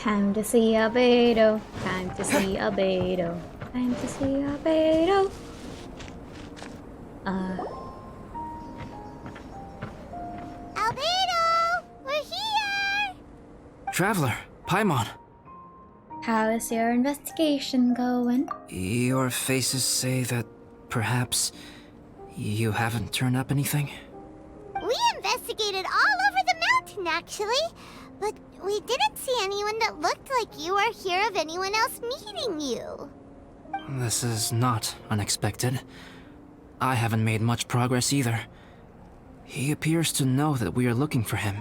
Time to see Albedo. Time to see Albedo. Time to see Albedo. Albedo! We're here! Traveler, Paimon. How is your investigation going? Your faces say that perhaps you haven't turned up anything? We investigated all over the mountain, actually. But we didn't see anyone that looked like you or hear of anyone else meeting you. This is not unexpected. I haven't made much progress either. He appears to know that we are looking for him,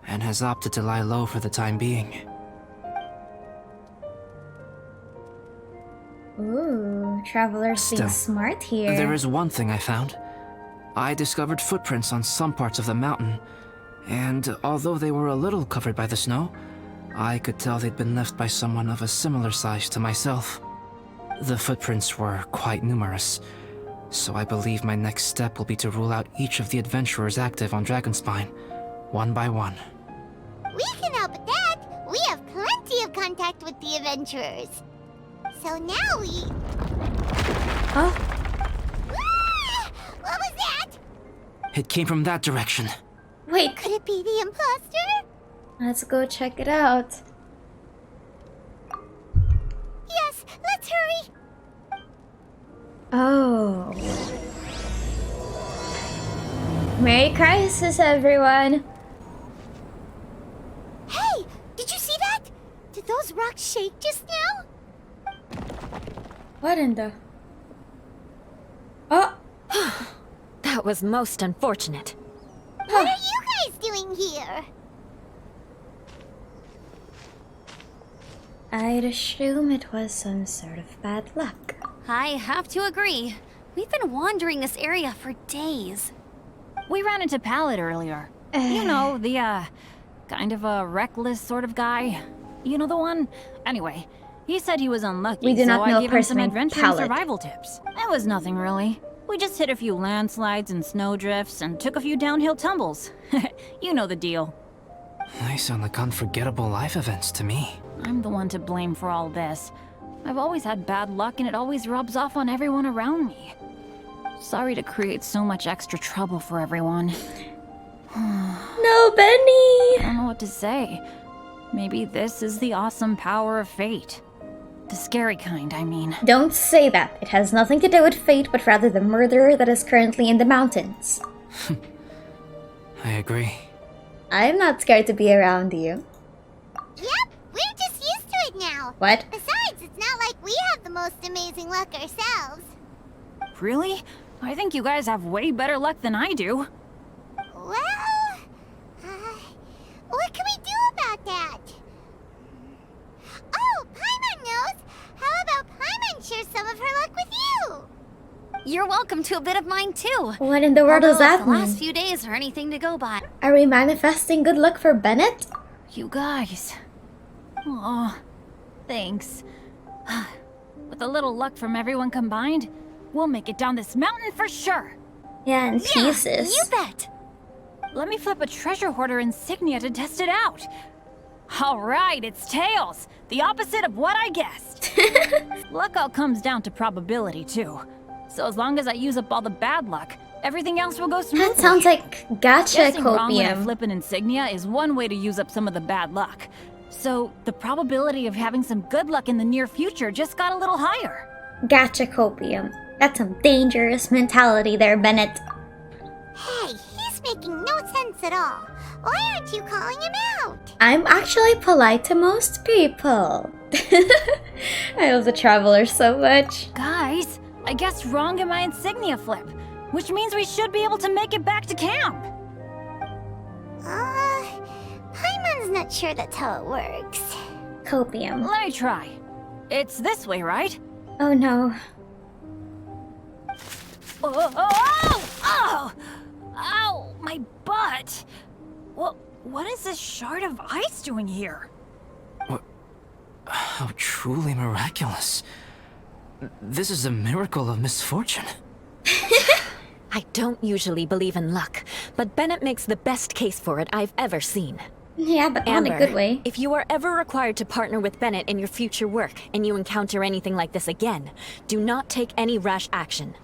and has opted to lie low for the time being. Ooh, travelers being Still, smart here. There is one thing I found. I discovered footprints on some parts of the mountain, and although they were a little covered by the snow, I could tell they'd been left by someone of a similar size to myself. The footprints were quite numerous, so I believe my next step will be to rule out each of the adventurers active on Dragonspine, one by one. We can help with that. We have plenty of contact with the adventurers. So now we... Oh, Ah! What was that? It came from that direction. wait. Could it be the imposter? Let's go check it out. Yes, let's hurry. Oh. Merry Crisis, everyone. Hey, did you see that? Did those rocks shake just now? What in the... Oh! That was most unfortunate. What are you guys doing here? I'd assume it was some sort of bad luck. I have to agree. We've been wandering this area for days. We ran into Pallet earlier. You know, the, kind of a reckless sort of guy. You know the one? Anyway, he said he was unlucky, We do not so know I a gave him person some named adventure and Pallet. survival tips. It was nothing really. We just hit a few landslides and snowdrifts and took a few downhill tumbles. You know the deal. They sound like unforgettable life events to me. I'm the one to blame for all this. I've always had bad luck and it always rubs off on everyone around me. Sorry to create so much extra trouble for everyone. No, Benny! I don't know what to say. Maybe this is the awesome power of fate. The scary kind, I mean. Don't say that. It has nothing to do with fate, but rather the murderer that is currently in the mountains. I agree. I'm not scared to be around you. Yep, we're just used to it now. What? Besides, it's not like we have the most amazing luck ourselves. Really? I think you guys have way better luck than I do. Well, what can we do about that? Oh, Paimon knows. How about Paimon share some of her luck with you? You're welcome to a bit of mine too. What in the world does Although if that the last mean? few days are anything to go by. Are we manifesting good luck for Bennett? You guys. Oh, thanks. With a little luck from everyone combined, we'll make it down this mountain for sure. Yeah, in pieces. You bet. Let me flip a treasure hoarder insignia to test it out. All right, it's tails. The opposite of what I guessed. Luck all comes down to probability, too. So as long as I use up all the bad luck, everything else will go smoothly. That sounds like gacha Guessing wrong when I copium. flip an insignia is one way to use up some of the bad luck. So the probability of having some good luck in the near future just got a little higher. Gacha copium. That's some dangerous mentality there, Bennett. Hey, he's making no sense at all. Why aren't you calling him out? I'm actually polite to most people. I love the Traveler so much. Guys, I guessed wrong in my insignia flip, which means we should be able to make it back to camp. Paimon's not sure that's how it works. Copium. Let me try. It's this way, right? Oh no. Oh! Ow! My butt! What is this shard of ice doing here? How truly miraculous. This is a miracle of misfortune. I don't usually believe in luck, but Bennett makes the best case for it I've ever seen. Yeah, but not in a Amber, good way. if you are ever required to partner with Bennett in your future work and you encounter anything like this again, do not take any rash action.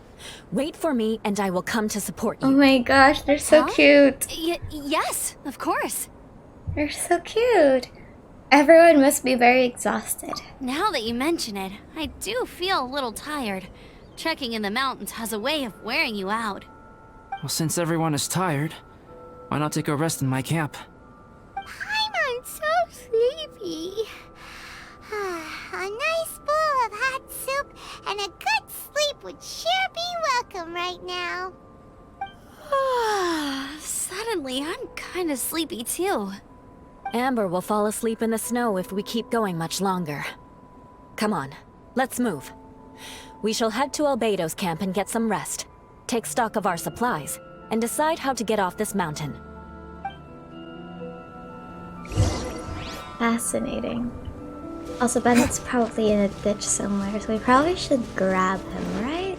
Wait for me and I will come to support Oh you. my gosh, they're so Huh? cute. Yes, of course. They're so cute. Everyone must be very exhausted. Now that you mention it, I do feel a little tired. Trekking in the mountains has a way of wearing you out. Well, since everyone is tired, why not take a rest in my camp? I'm so sleepy. A nice bowl of hot soup and a good sleep would sure be welcome right now. Suddenly, I'm kind of sleepy too. Amber will fall asleep in the snow if we keep going much longer. Come on, let's move. We shall head to Albedo's camp and get some rest, take stock of our supplies, and decide how to get off this mountain. Fascinating. Also, Bennett's probably in a ditch somewhere, so we probably should grab him, right?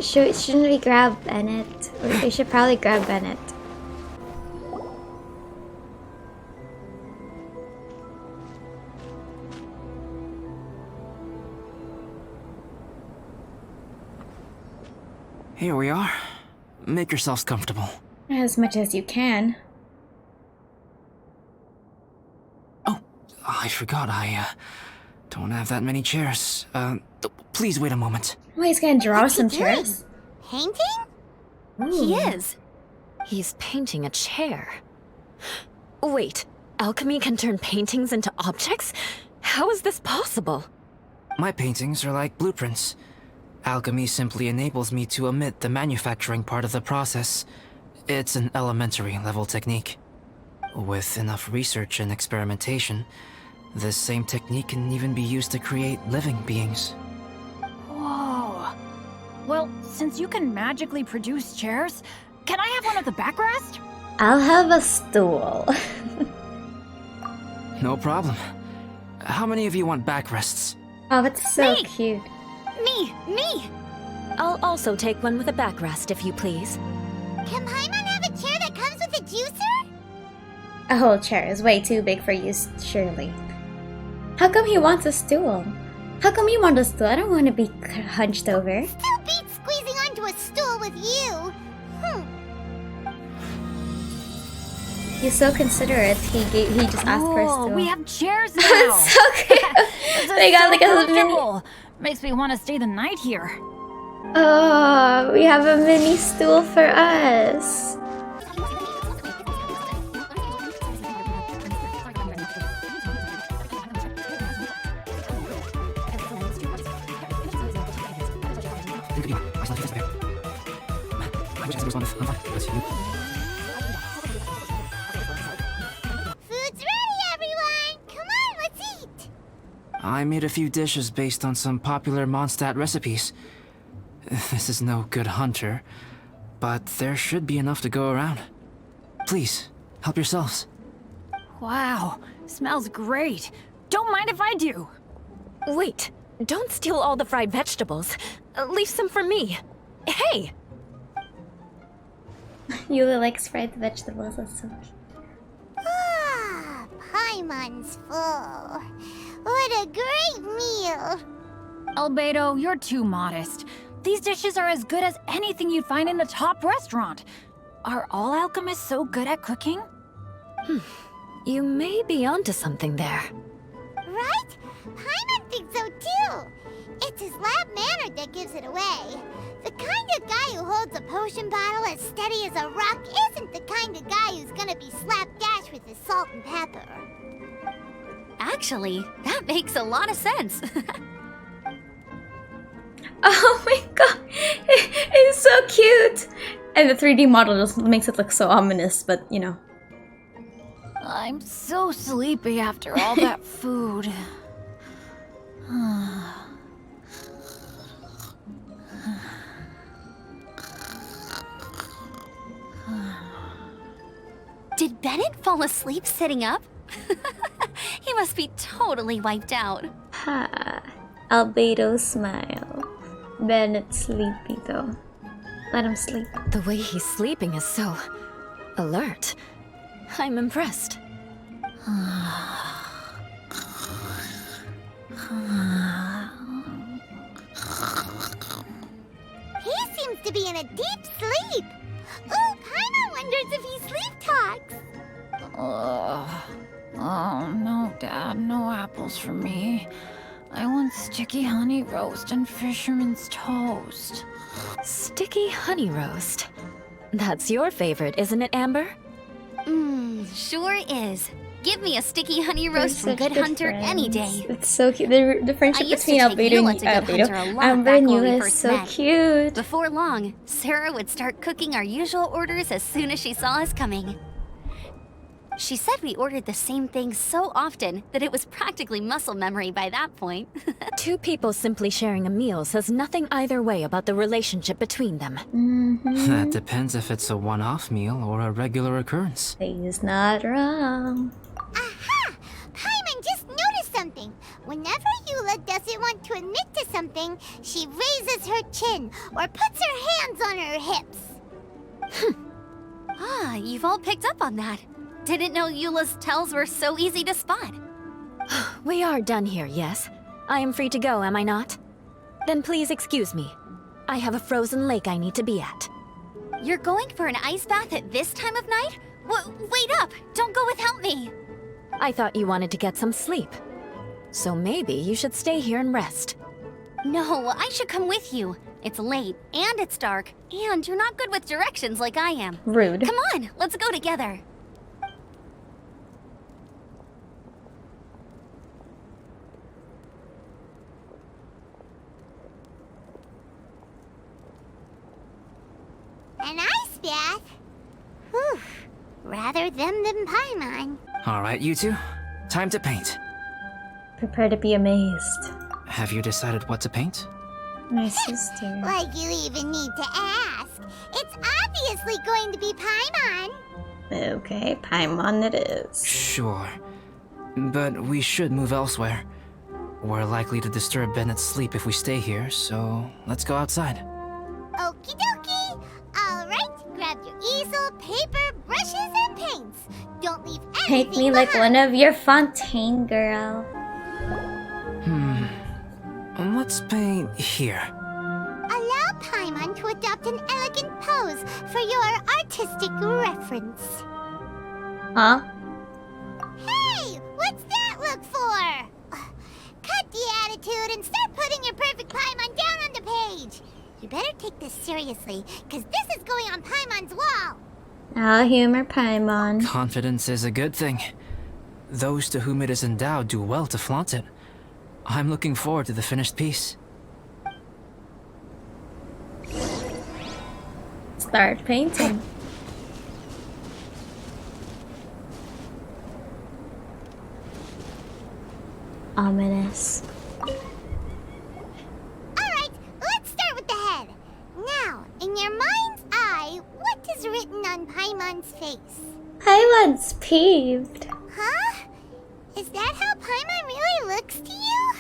Shouldn't we grab Bennett? We should probably grab Bennett. Here we are. Make yourselves comfortable. As much as you can. Oh, I forgot I don't have that many chairs. Please wait a moment. Oh, he's gonna draw What's he some doing? chairs. Painting? He Ooh. is. He's painting a chair. Wait, alchemy can turn paintings into objects? How is this possible? My paintings are like blueprints. Alchemy simply enables me to omit the manufacturing part of the process. It's an elementary level technique. With enough research and experimentation, this same technique can even be used to create living beings. Whoa. Well, since you can magically produce chairs, can I have one with a backrest? I'll have a stool. No problem. How many of you want backrests? Oh, it's so Me. cute. Me! I'll also take one with a backrest, if you please. Can Paimon have a chair that comes with a juicer? A whole chair is way too big for you, surely. How come he wants a stool? How come you want a stool? I don't want to be hunched over. Still beats squeezing onto a stool with you. He's so considerate. He just asked for a stool. We have chairs now. It's so cute. This They is got so like a mini. comfortable. Makes me want to stay the night here. Oh, we have a mini stool for us. Food's ready, everyone! Come on, let's eat! I made a few dishes based on some popular Mondstadt recipes. This is no good hunter, but there should be enough to go around. Please, help yourselves. Wow, smells great. Don't mind if I do. Wait, don't steal all the fried vegetables. Leave some for me. Hey! Yula likes fried vegetables. That's so cute. Ah, Paimon's full. What a great meal! Albedo, you're too modest. These dishes are as good as anything you'd find in a top restaurant. Are all alchemists so good at cooking? You may be onto something there. Right? Paimon thinks so too. It's his lab manner that gives it away. The kind of guy who holds a potion bottle as steady as a rock isn't the kind of guy who's gonna be slapdash with his salt and pepper. Actually, that makes a lot of sense. Oh my god, it's so cute. And the 3D model just makes it look so ominous, but you know. I'm so sleepy after all that food. Did Bennett fall asleep sitting up? He must be totally wiped out. Ha. Albedo smile. Bennett's sleepy though. Let him sleep. The way he's sleeping is so alert. I'm impressed. He seems to be in a deep sleep. Ooh, Paimon wonders if he sleep talks. Oh, no, Dad, no apples for me. I want sticky honey roast and fisherman's toast. Sticky honey roast. That's your favorite, isn't it, Amber? Sure is. Give me a sticky honey They're roast from such Good good Hunter any friends. day. It's so cute. The friendship I used to between take Albedo Eula and to Good Hunter a lot Amber back and when we Eula is first so met. cute. Before long, Sarah would start cooking our usual orders as soon as she saw us coming. She said we ordered the same thing so often that it was practically muscle memory by that point. Two people simply sharing a meal says nothing either way about the relationship between them. That depends if it's a one-off meal or a regular occurrence. He's not wrong. Aha! Paimon just noticed something. Whenever Eula doesn't want to admit to something, she raises her chin or puts her hands on her hips. Ah, you've all picked up on that. Didn't know Eula's tells were so easy to spot. We are done here, yes? I am free to go, am I not? Then please excuse me. I have a frozen lake I need to be at. You're going for an ice bath at this time of night? Wait up! Don't go without me! I thought you wanted to get some sleep. So maybe you should stay here and rest. No, I should come with you. It's late, and it's dark, and you're not good with directions like I am. Rude. Come on, let's go together. An ice bath? Whew. Rather them than Paimon. Alright, you two. Time to paint. Prepare to be amazed. Have you decided what to paint? My sister. Like you even need to ask. It's obviously going to be Paimon. Okay, Paimon it is. Sure. But we should move elsewhere. We're likely to disturb Bennett's sleep if we stay here, so let's go outside. Okie dokie. All right, grab your easel, paper, brushes, and paints. Don't leave anything Make me like behind. one of your Fontaine girl. Let's paint here. Allow Paimon to adopt an elegant pose for your artistic reference. Huh? Hey, what's that look for? Cut the attitude and start putting your perfect Paimon down on the page. You better take this seriously, because this is going on Paimon's wall. I'll humor Paimon. Confidence is a good thing. Those to whom it is endowed do well to flaunt it. I'm looking forward to the finished piece. Start painting. Ominous. Alright, let's start with the head. Now, in your mind's eye, what is written on Paimon's face? Paimon's peeved. Huh? Is that how Paimon really looks to you?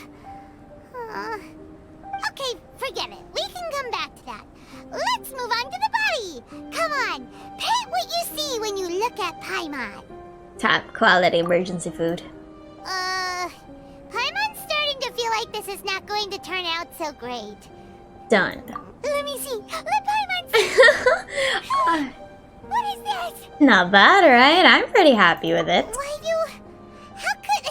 Okay, forget it. We can come back to that. Let's move on to the body. Come on, paint what you see when you look at Paimon. Top quality emergency food. Paimon's starting to feel like this is not going to turn out so great. Done. Let me see. Let Paimon see. What is that? Not bad, right? I'm pretty happy with it. Why you... How could...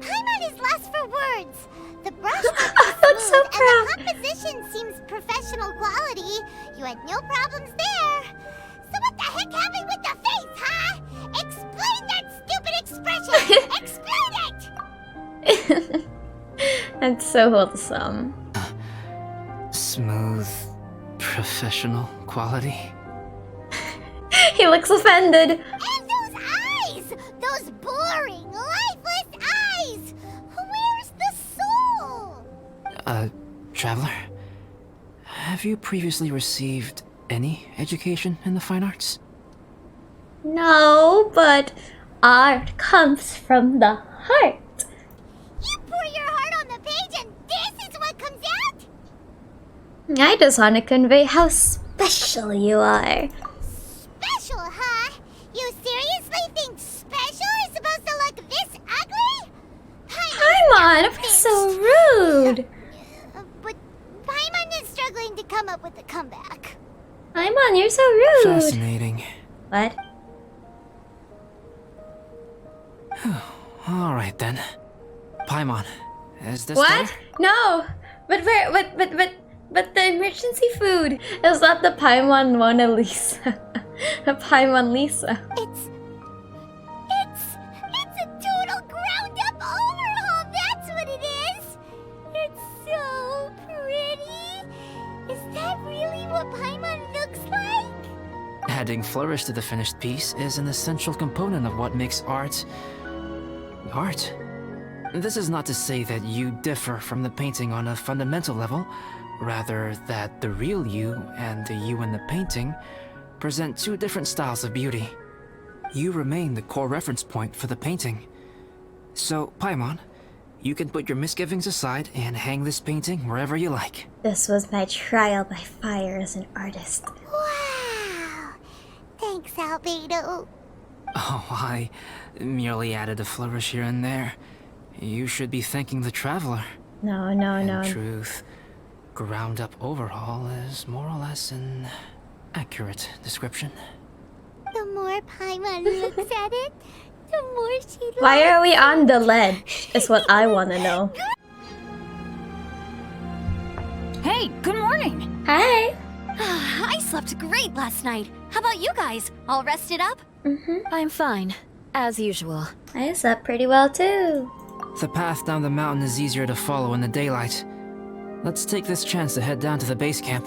Paimon is lost for words. The brush I'm so smooth proud. and the composition seems professional quality. You had no problems there. So what the heck happened with the face, huh? Explain that stupid expression! Explain it! That's so wholesome. Smooth, professional quality. He looks offended. And those eyes! Those boring, lifeless eyes! Where's the soul? Traveler? Have you previously received any education in the fine arts? No, but art comes from the heart. You pour your heart on the page and this is what comes out? I just want to convey how special you are. Special, huh? Fascinating. What? All right then. Paimon, is this What? better? No! But where? But the emergency food! It was not the Paimon Mona Lisa. The Paimon Lisa. It's a total ground up overhaul, that's what it is! It's so pretty! Is that really what Paimon looks like? Adding flourish to the finished piece is an essential component of what makes art... art. This is not to say that you differ from the painting on a fundamental level, rather that the real you and the you in the painting present two different styles of beauty. You remain the core reference point for the painting. So, Paimon, you can put your misgivings aside and hang this painting wherever you like. This was my trial by fire as an artist. Wow! Thanks, Albedo. Oh, I merely added a flourish here and there. You should be thanking the traveler. No. In truth, ground-up overhaul is more or less an accurate description. The more Paimon looks at it, the more she likes Why are we on the ledge? Is what I want to know. Hey, good morning! Hi! I slept great last night. How about you guys? All rested up? I'm fine, as usual. I slept pretty well too. The path down the mountain is easier to follow in the daylight. Let's take this chance to head down to the base camp.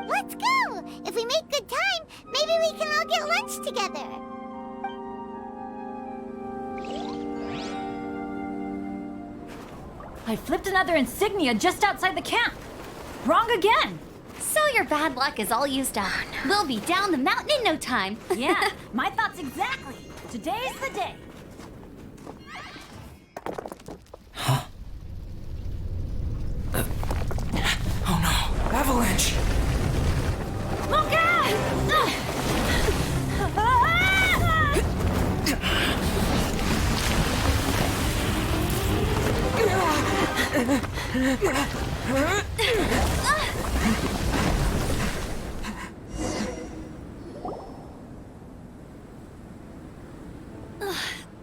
Let's go! If we make good time, maybe we can all get lunch together. I flipped another insignia just outside the camp. Wrong again! So your bad luck is all used up. We'll be down the mountain in no time. Yeah, my thoughts exactly. Today's the day. Oh no! Avalanche! Look out!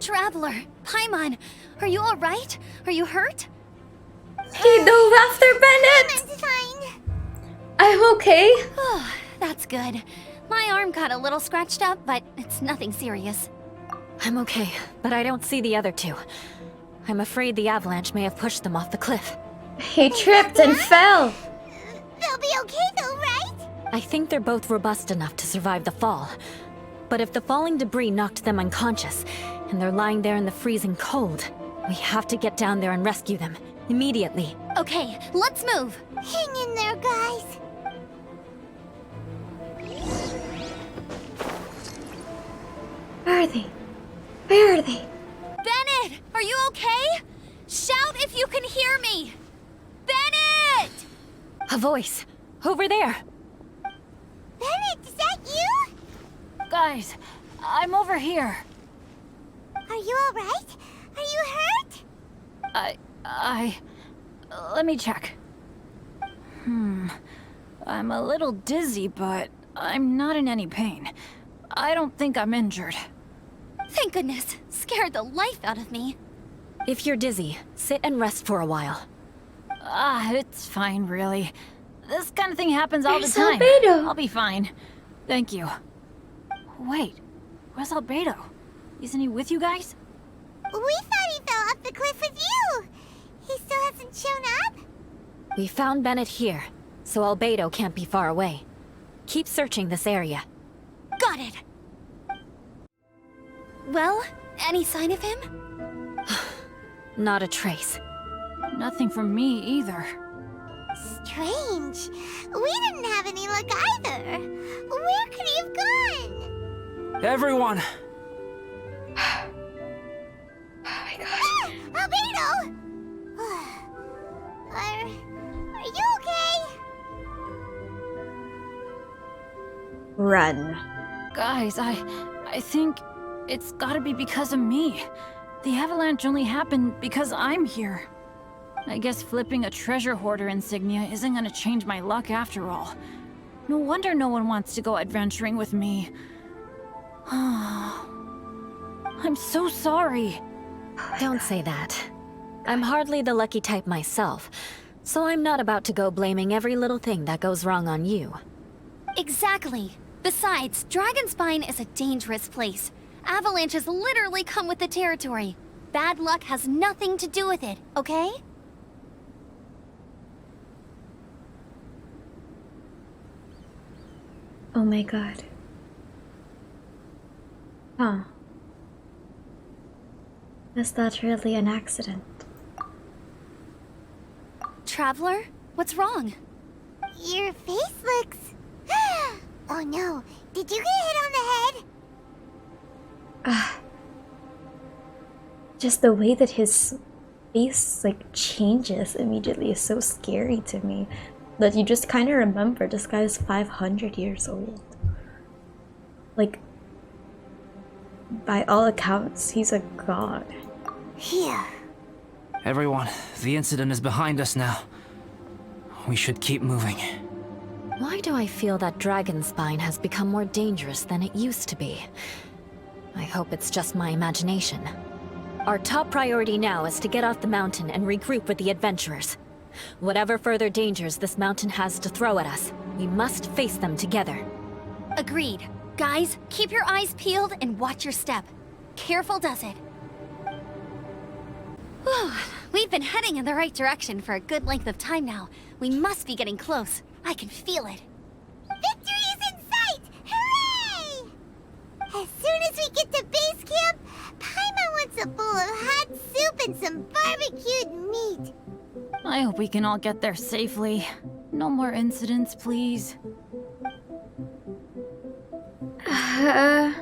Traveler, Paimon, are you all right? Are you hurt? He dove after Bennett! It's fine. I'm okay. Oh, that's good. My arm got a little scratched up, but it's nothing serious. I'm okay, but I don't see the other two. I'm afraid the avalanche may have pushed them off the cliff. He tripped and fell. They'll be okay though, right? I think they're both robust enough to survive the fall. But if the falling debris knocked them unconscious, and they're lying there in the freezing cold, we have to get down there and rescue them, immediately. Okay, let's move. Hang in there, guys. Where are they? Where are they? Bennett, are you okay? Shout if you can hear me. Bennett! A voice! Over there! Bennett, is that you? Guys, I'm over here. Are you alright? Are you hurt? Let me check. I'm a little dizzy, but I'm not in any pain. I don't think I'm injured. Thank goodness. Scared the life out of me. If you're dizzy, sit and rest for a while. It's fine, really. This kind of thing happens all the There's time. Albedo. I'll be fine. Thank you. Wait, where's Albedo? Isn't he with you guys? We thought he fell off the cliff with you. He still hasn't shown up? We found Bennett here, so Albedo can't be far away. Keep searching this area. Got it. Well, any sign of him? Not a trace. Nothing from me either. Strange. We didn't have any luck either. Where could he have gone? Everyone! Oh my god. Albedo! Are you okay? Run. Guys, I think it's gotta be because of me. The avalanche only happened because I'm here. I guess flipping a treasure hoarder insignia isn't gonna change my luck after all. No wonder no one wants to go adventuring with me. I'm so sorry. Don't say that. I'm hardly the lucky type myself, so I'm not about to go blaming every little thing that goes wrong on you. Exactly. Besides, Dragonspine is a dangerous place. Avalanches literally come with the territory. Bad luck has nothing to do with it, okay? Oh my god. Huh. Is that really an accident? Traveler, what's wrong? Your face looks... Oh no, did you get hit on the head? Just the way that his face like changes immediately is so scary to me. That you just kind of remember this guy is 500 years old. Like, by all accounts, he's a god. Here. Everyone, the incident is behind us now. We should keep moving. Why do I feel that Dragonspine has become more dangerous than it used to be? I hope it's just my imagination. Our top priority now is to get off the mountain and regroup with the adventurers. Whatever further dangers this mountain has to throw at us, we must face them together. Agreed. Guys, keep your eyes peeled and watch your step. Careful does it. Whew. We've been heading in the right direction for a good length of time now. We must be getting close. I can feel it. Victory is in sight! Hooray! As soon as we get to base camp, Paimon wants a bowl of hot soup and some barbecued meat. I hope we can all get there safely. No more incidents, please. Hey,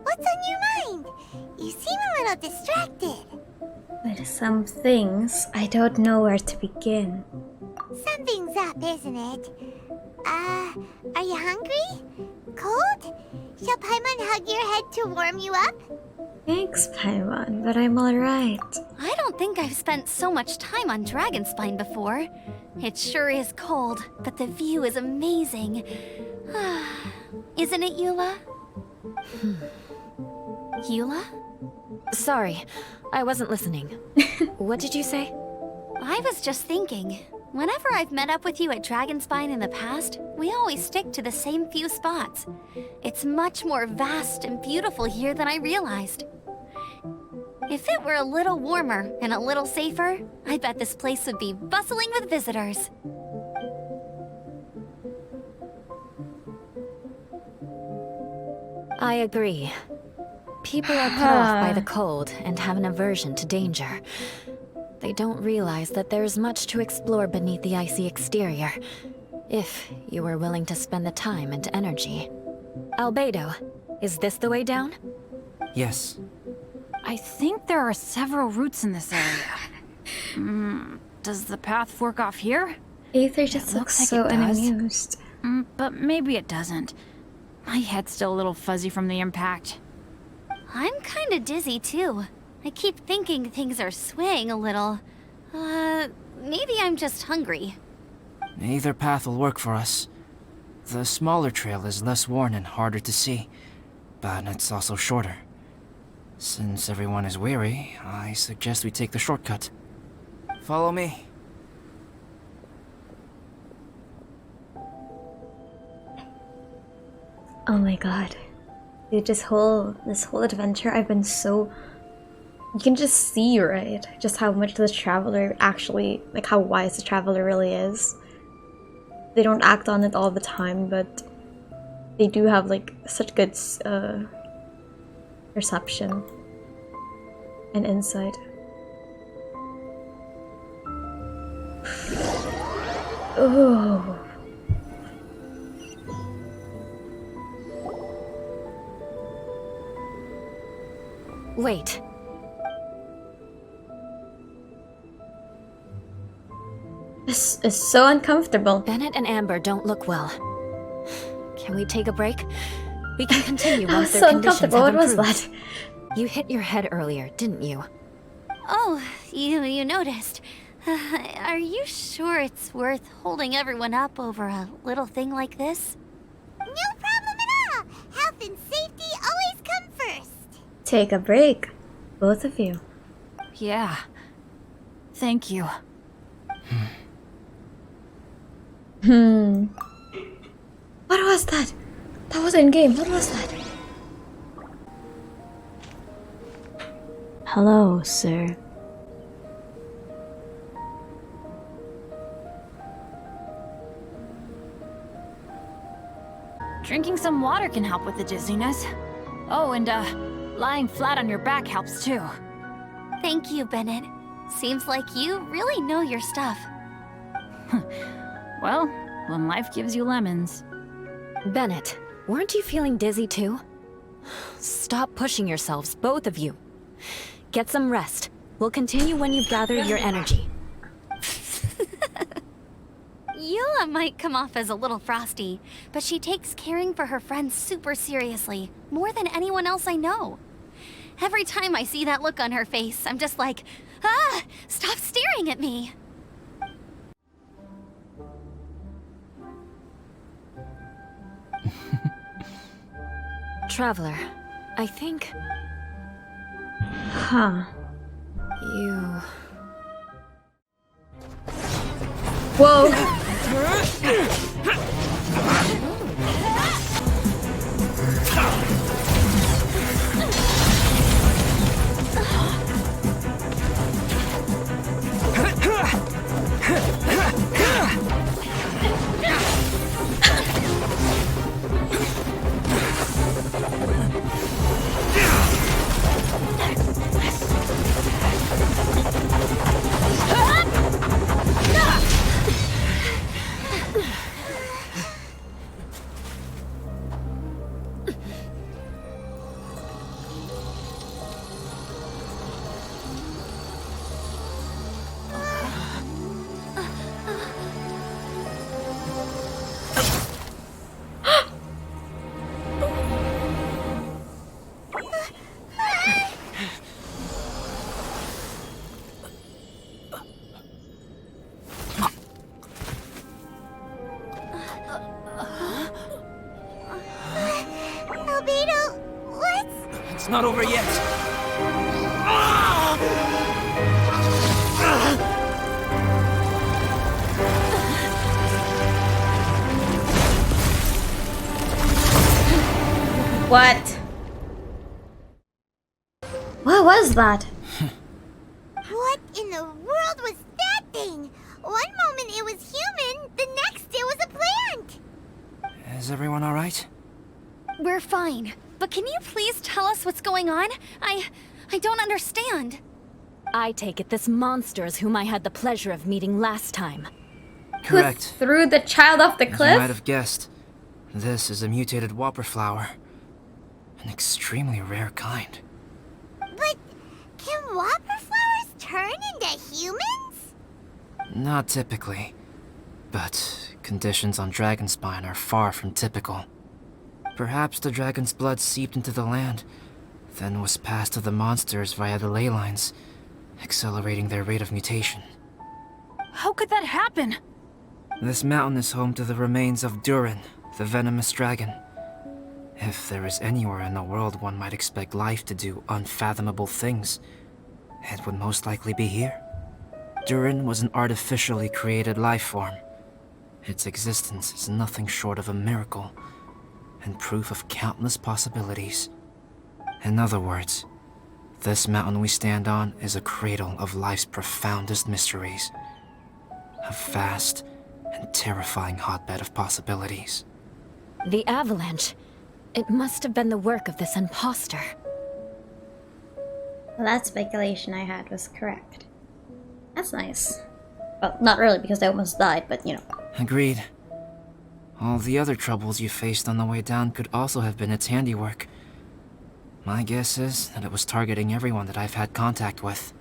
what's on your mind? You seem a little distracted. With some things, I don't know where to begin. Something's up, isn't it? Are you hungry? Cold? Shall Paimon hug your head to warm you up? Thanks, Paimon, but I'm alright. I don't think I've spent so much time on Dragonspine before. It sure is cold, but the view is amazing. Isn't it, Eula? Eula? Sorry, I wasn't listening. What did you say? I was just thinking. Whenever I've met up with you at Dragonspine in the past, we always stick to the same few spots. It's much more vast and beautiful here than I realized. If it were a little warmer and a little safer, I bet this place would be bustling with visitors. I agree. People are put off by the cold and have an aversion to danger. They don't realize that there's much to explore beneath the icy exterior, if you were willing to spend the time and energy. Albedo, is this the way down? Yes. I think there are several routes in this area. Does the path fork off here? Aether just looks like so it does. unamused. But maybe it doesn't. My head's still a little fuzzy from the impact. I'm kinda dizzy too. I keep thinking things are swaying a little. Maybe I'm just hungry. Either path will work for us. The smaller trail is less worn and harder to see, but it's also shorter. Since everyone is weary, I suggest we take the shortcut. Follow me. Oh my god. Dude, this whole adventure, I've been so... You can just see, right? Just how much the Traveler actually... Like, how wise the Traveler really is. They don't act on it all the time, but... They do have, like, such good, perception. And insight. Oh. Wait. This is so uncomfortable. Bennett and Amber don't look well. Can we take a break? We can continue I was once their so conditions uncomfortable. have What was improved. that? You hit your head earlier, didn't you? Oh, you noticed. Are you sure it's worth holding everyone up over a little thing like this? No problem at all. Health and safety always come first. Take a break, both of you. Yeah. Thank you. What was that? That was in game. What was that? Hello, sir. Drinking some water can help with the dizziness. Oh, and lying flat on your back helps too. Thank you, Bennett. Seems like you really know your stuff. Well, when life gives you lemons. Bennett, weren't you feeling dizzy too? Stop pushing yourselves, both of you. Get some rest. We'll continue when you've gathered your energy. Eula might come off as a little frosty, but she takes caring for her friends super seriously, more than anyone else I know. Every time I see that look on her face, I'm just like, ah, stop staring at me. Traveler, I think Huh. you... Whoa. Albedo, what's... It's not over yet. What? What was that? What in the world was that thing? One moment it was human, the next it was a plant. Is everyone all right? We're fine, but can you please tell us what's going on? I don't understand. I take it this monster is whom I had the pleasure of meeting last time. Correct. Who threw the child off the As you cliff? might have guessed, this is a mutated whopper flower. An extremely rare kind. But can whopper flowers turn into humans? Not typically, but conditions on Dragonspine are far from typical. Perhaps the dragon's blood seeped into the land, then was passed to the monsters via the ley lines, accelerating their rate of mutation. How could that happen? This mountain is home to the remains of Durin, the venomous dragon. If there is anywhere in the world one might expect life to do unfathomable things, it would most likely be here. Durin was an artificially created life form. Its existence is nothing short of a miracle, and proof of countless possibilities. In other words, this mountain we stand on is a cradle of life's profoundest mysteries. A vast and terrifying hotbed of possibilities. The Avalanche. It must have been the work of this imposter. Well, that speculation I had was correct. That's nice. Well, not really, because I almost died, but you know. Agreed. All the other troubles you faced on the way down could also have been its handiwork. My guess is that it was targeting everyone that I've had contact with.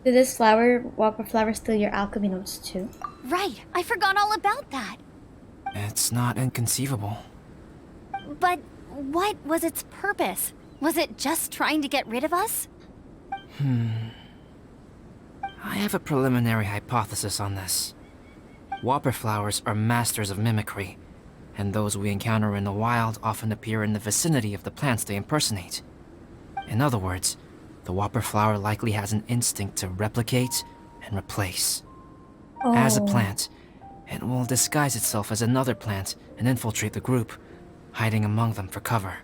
Did this whopper flower steal your alchemy notes too? Right, I forgot all about that. It's not inconceivable. But what was its purpose? Was it just trying to get rid of us? I have a preliminary hypothesis on this. Whopper flowers are masters of mimicry, and those we encounter in the wild often appear in the vicinity of the plants they impersonate. In other words, the whopper flower likely has an instinct to replicate and replace. As a plant, it will disguise itself as another plant and infiltrate the group, hiding among them for cover.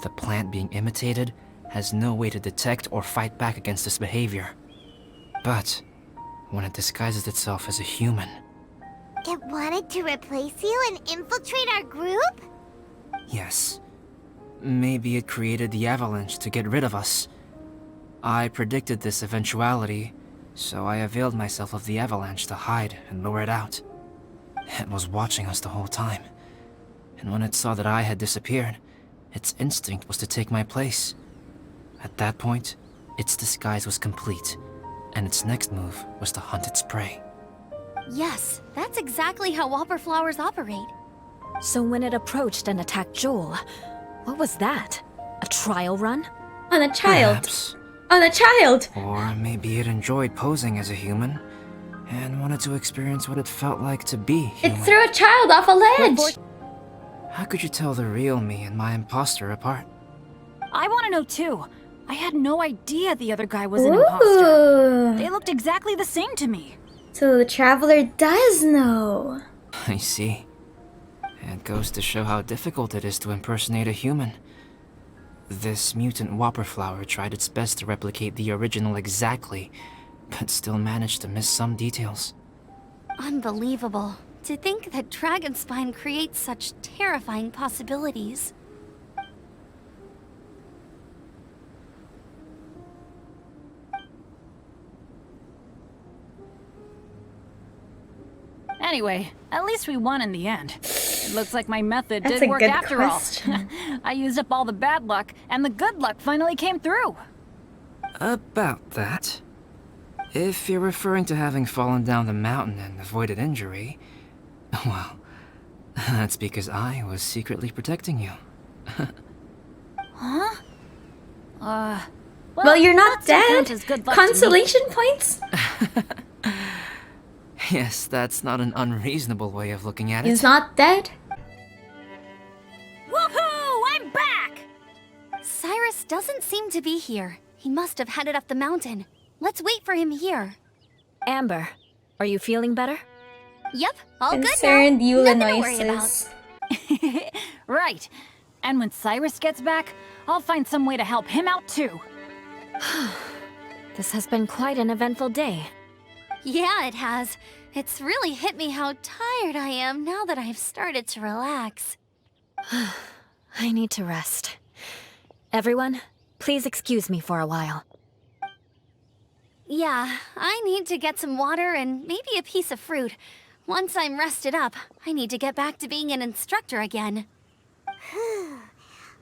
The plant being imitated has no way to detect or fight back against this behavior. But when it disguises itself as a human... It wanted to replace you and infiltrate our group? Yes. Maybe it created the Avalanche to get rid of us. I predicted this eventuality, so I availed myself of the Avalanche to hide and lure it out. It was watching us the whole time, and when it saw that I had disappeared, its instinct was to take my place. At that point, its disguise was complete, and its next move was to hunt its prey. Yes, that's exactly how whopper flowers operate. So when it approached and attacked Joel, what was that? A trial run? On a child. Perhaps. On a child! Or maybe it enjoyed posing as a human, and wanted to experience what it felt like to be It human. threw a child off a ledge! How could you tell the real me and my imposter apart? I want to know too. I had no idea the other guy was an imposter. Ooh. They looked exactly the same to me. So the Traveler does know. I see. It goes to show how difficult it is to impersonate a human. This mutant whopper flower tried its best to replicate the original exactly, but still managed to miss some details. Unbelievable. To think that Dragonspine creates such terrifying possibilities. Anyway, at least we won in the end. It looks like my method That's did a work good after question. all. I used up all the bad luck, and the good luck finally came through. About that. If you're referring to having fallen down the mountain and avoided injury, well, that's because I was secretly protecting you. Huh? Well, you're not that still dead. counts as good luck to me. Consolation points? Yes, that's not an unreasonable way of looking at it. He's not dead. Woohoo! I'm back! Cyrus doesn't seem to be here. He must have headed up the mountain. Let's wait for him here. Amber, are you feeling better? Yep, all Concerned good now. Eula Nothing to worry about. noises. Right. And when Cyrus gets back, I'll find some way to help him out too. This has been quite an eventful day. Yeah, it has. It's really hit me how tired I am now that I've started to relax. I need to rest. Everyone, please excuse me for a while. Yeah, I need to get some water and maybe a piece of fruit. Once I'm rested up, I need to get back to being an instructor again.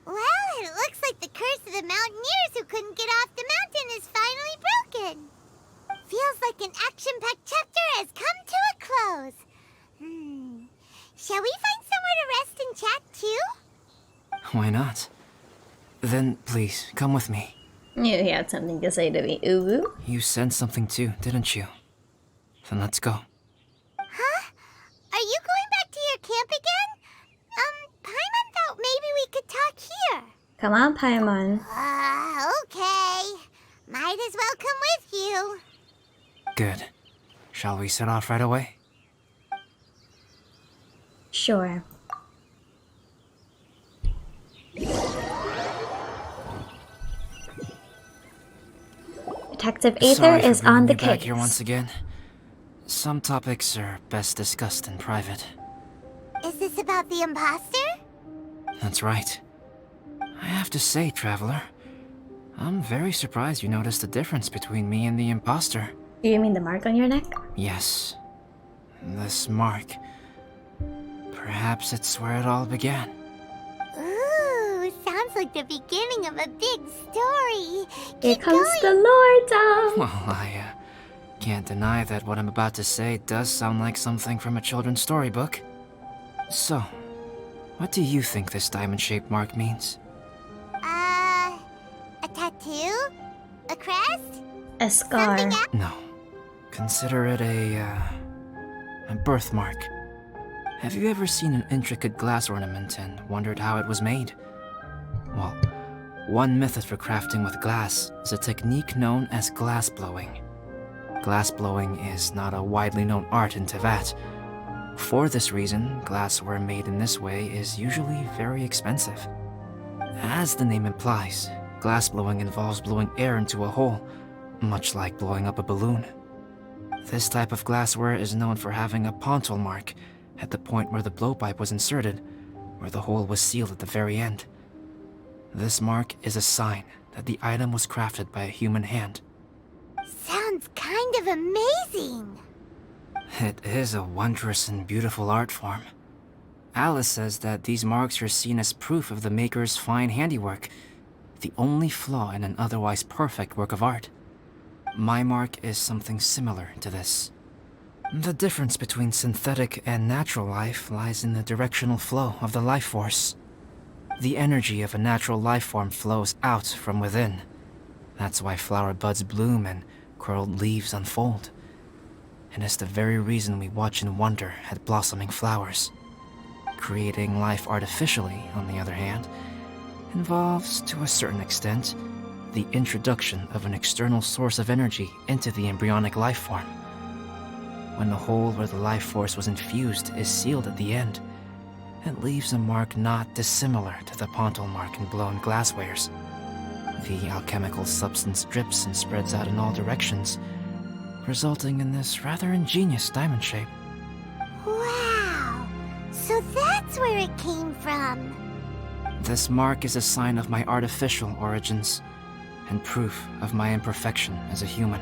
Well, it looks like the curse of the mountaineers who couldn't get off the mountain is finally broken. Feels like an action-packed chapter has come to a close. Shall we find somewhere to rest and chat too? Why not? Then please, come with me. You had something to say to me, Uwu. You sensed something too, didn't you? Then let's go. Huh? Are you going back to your camp again? Paimon thought maybe we could talk here. Come on, Paimon. Okay. Might as well come with you. Good. Shall we set off right away? Sure. Detective Aether Sorry for is bringing on the you back case. here once again. Some topics are best discussed in private. Is this about the imposter? That's right. I have to say, Traveler, I'm very surprised you noticed the difference between me and the imposter. Do you mean the mark on your neck? Yes. This mark. Perhaps it's where it all began. Ooh, sounds like the beginning of a big story. Here Keep comes going. the Lord. Well, I can't deny that what I'm about to say does sound like something from a children's storybook. So, what do you think this diamond-shaped mark means? A tattoo? A crest? A scar. Something else? No, Consider it a birthmark. Have you ever seen an intricate glass ornament and wondered how it was made? Well, one method for crafting with glass is a technique known as glass blowing. Glass blowing is not a widely known art in Teyvat. For this reason, glassware made in this way is usually very expensive. As the name implies, glass blowing involves blowing air into a hole, much like blowing up a balloon. This type of glassware is known for having a pontal mark at the point where the blowpipe was inserted, where the hole was sealed at the very end. This mark is a sign that the item was crafted by a human hand. Sounds kind of amazing. It is a wondrous and beautiful art form. Alice says that these marks are seen as proof of the maker's fine handiwork, the only flaw in an otherwise perfect work of art. My mark is something similar to this. The difference between synthetic and natural life lies in the directional flow of the life force. The energy of a natural life form flows out from within. That's why flower buds bloom and curled leaves unfold. And it's the very reason we watch and wonder at blossoming flowers. Creating life artificially, on the other hand, involves, to a certain extent, the introduction of an external source of energy into the embryonic life form. When the hole where the life force was infused is sealed at the end, it leaves a mark not dissimilar to the pontal mark in blown glasswares. The alchemical substance drips and spreads out in all directions, resulting in this rather ingenious diamond shape. Wow! So that's where it came from. This mark is a sign of my artificial origins, and proof of my imperfection as a human.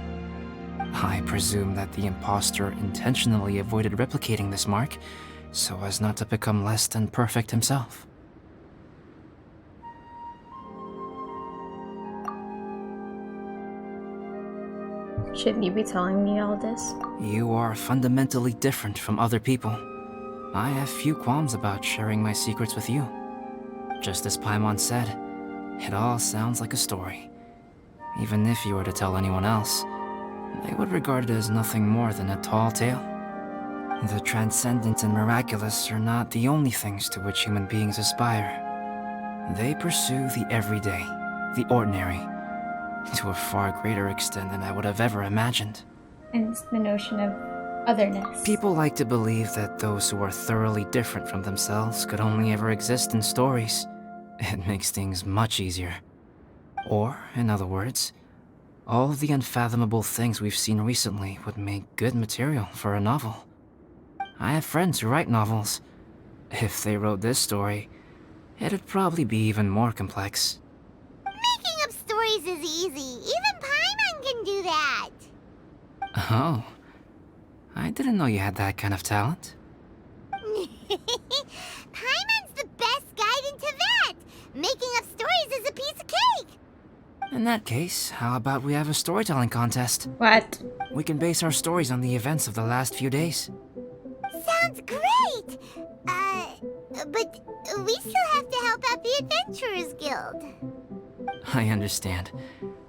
I presume that the imposter intentionally avoided replicating this mark, so as not to become less than perfect himself. Shouldn't you be telling me all this? You are fundamentally different from other people. I have few qualms about sharing my secrets with you. Just as Paimon said, it all sounds like a story. Even if you were to tell anyone else, they would regard it as nothing more than a tall tale. The transcendent and miraculous are not the only things to which human beings aspire. They pursue the everyday, the ordinary, to a far greater extent than I would have ever imagined. And it's the notion of otherness. People like to believe that those who are thoroughly different from themselves could only ever exist in stories. It makes things much easier. Or, in other words, all of the unfathomable things we've seen recently would make good material for a novel. I have friends who write novels. If they wrote this story, it'd probably be even more complex. Making up stories is easy. Even Paimon can do that. Oh, I didn't know you had that kind of talent. Paimon's the best guide in Teyvat. Making up stories is a piece of cake. In that case, how about we have a storytelling contest? What? We can base our stories on the events of the last few days. Sounds great. But we still have to help out the Adventurers Guild. I understand.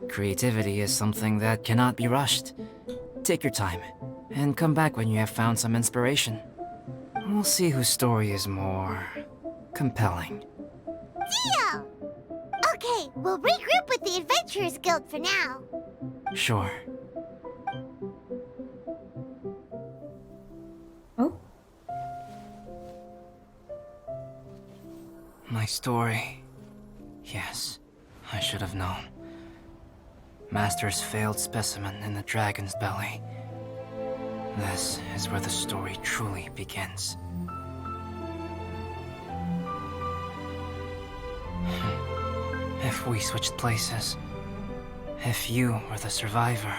Creativity is something that cannot be rushed. Take your time, and come back when you have found some inspiration. We'll see whose story is more compelling. Deal! Okay, we'll regroup with the Adventurers Guild for now. Sure. Oh? My story. Yes, I should have known. Master's failed specimen in the dragon's belly. This is where the story truly begins. If we switched places, if you were the survivor,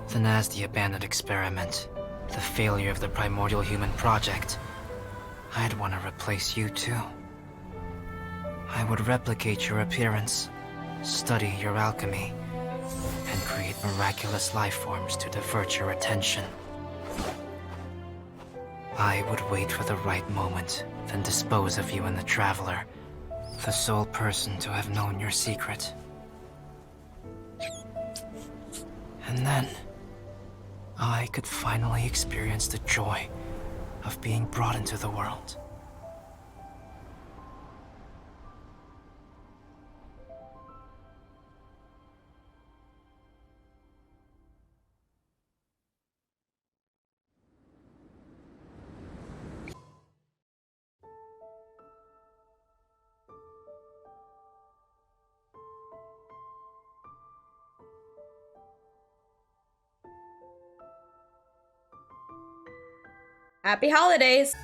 then as the abandoned experiment, the failure of the primordial human project, I'd want to replace you too. I would replicate your appearance, study your alchemy, and create miraculous life forms to divert your attention. I would wait for the right moment, then dispose of you in the Traveler, the sole person to have known your secret. And then, I could finally experience the joy of being brought into the world. Happy holidays!